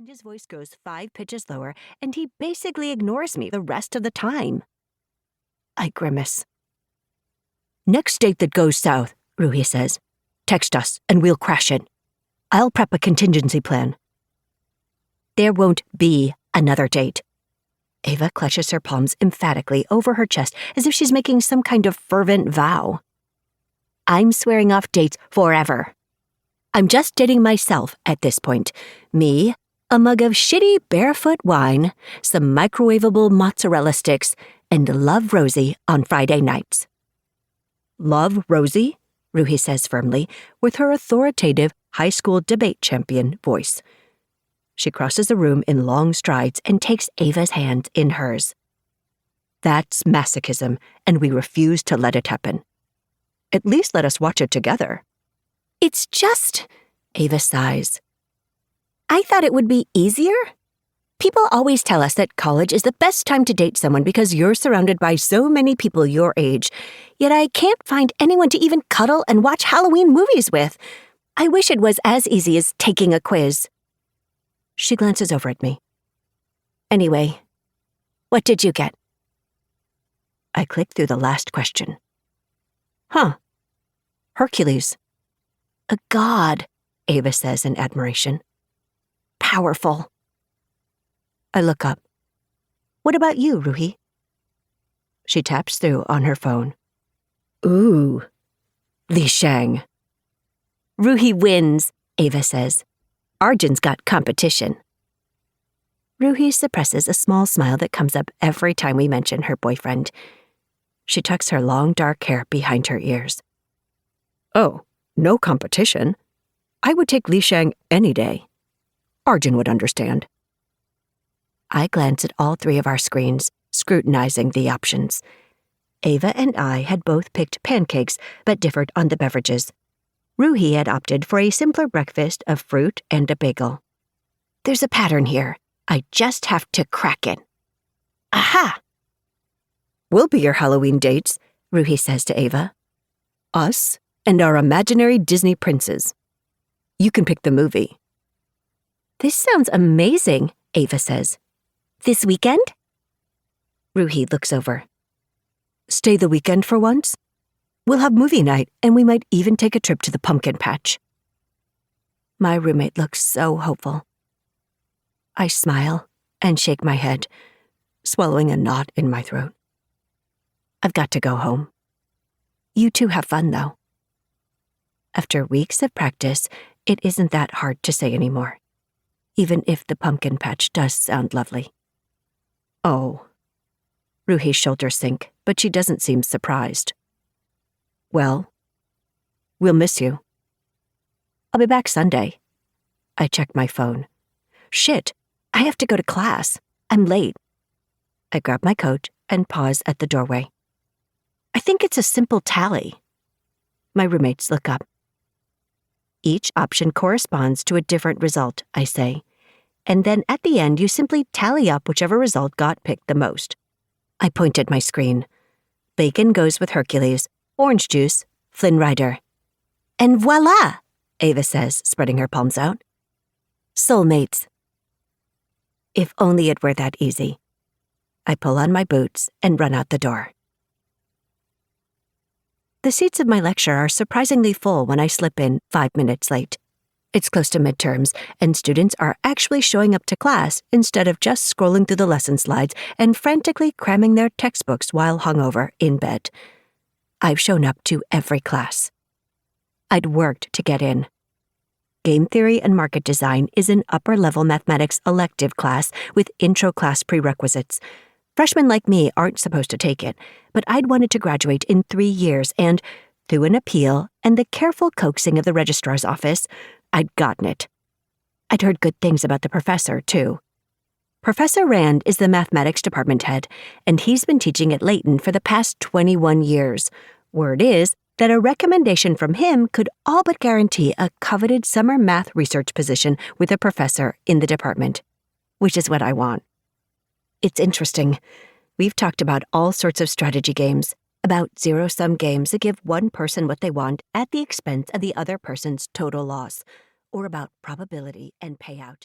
and his voice goes 5 pitches lower, and he basically ignores me the rest of the time. I grimace. Next date that goes south, Ruhi says. Text us, and we'll crash it. I'll prep a contingency plan. There won't be another date. Ava clutches her palms emphatically over her chest as if she's making some kind of fervent vow. I'm swearing off dates forever. I'm just dating myself at this point. Me, a mug of shitty barefoot wine, some microwavable mozzarella sticks, and Love Rosie on Friday nights. Love Rosie? Ruhi says firmly, with her authoritative high school debate champion voice. She crosses the room in long strides and takes Ava's hand in hers. That's masochism, and we refuse to let it happen. At least let us watch it together. It's just, Ava sighs. I thought it would be easier. People always tell us that college is the best time to date someone because you're surrounded by so many people your age, yet I can't find anyone to even cuddle and watch Halloween movies with. I wish it was as easy as taking a quiz. She glances over at me. Anyway, what did you get? I click through the last question. Hercules. A god, Ava says in admiration. Powerful. I look up. What about you, Ruhi? She taps through on her phone. Ooh, Li Shang. Ruhi wins, Ava says. Arjun's got competition. Ruhi suppresses a small smile that comes up every time we mention her boyfriend. She tucks her long dark hair behind her ears. Oh, no competition? I would take Li Shang any day. Arjun would understand. I glance at all 3 of our screens, scrutinizing the options. Ava and I had both picked pancakes, but differed on the beverages. Ruhi had opted for a simpler breakfast of fruit and a bagel. There's a pattern here. I just have to crack it. Aha! We'll be your Halloween dates, Ruhi says to Ava. Us and our imaginary Disney princes. You can pick the movie. This sounds amazing, Ava says. This weekend? Ruhi looks over. Stay the weekend for once? We'll have movie night, and we might even take a trip to the pumpkin patch. My roommate looks so hopeful. I smile and shake my head, swallowing a knot in my throat. I've got to go home. You two have fun, though. After weeks of practice, it isn't that hard to say anymore, even if the pumpkin patch does sound lovely. Oh. Ruhi's shoulders sink, but she doesn't seem surprised. Well, we'll miss you. I'll be back Sunday. I check my phone. Shit, I have to go to class. I'm late. I grab my coat and pause at the doorway. I think it's a simple tally. My roommates look up. Each option corresponds to a different result, I say, and then at the end you simply tally up whichever result got picked the most. I point at my screen. Bacon goes with Hercules, orange juice, Flynn Rider. And voila, Ava says, spreading her palms out. Soulmates. If only it were that easy. I pull on my boots and run out the door. The seats of my lecture are surprisingly full when I slip in 5 minutes late. It's close to midterms, and students are actually showing up to class instead of just scrolling through the lesson slides and frantically cramming their textbooks while hungover in bed. I've shown up to every class. I'd worked to get in. Game theory and market design is an upper-level mathematics elective class with intro class prerequisites. Freshmen like me aren't supposed to take it, but I'd wanted to graduate in 3 years and, through an appeal and the careful coaxing of the registrar's office, I'd gotten it. I'd heard good things about the professor, too. Professor Rand is the mathematics department head, and he's been teaching at Layton for the past 21 years. Word is that a recommendation from him could all but guarantee a coveted summer math research position with a professor in the department, which is what I want. It's interesting. We've talked about all sorts of strategy games, about zero-sum games that give one person what they want at the expense of the other person's total loss, or about probability and payout.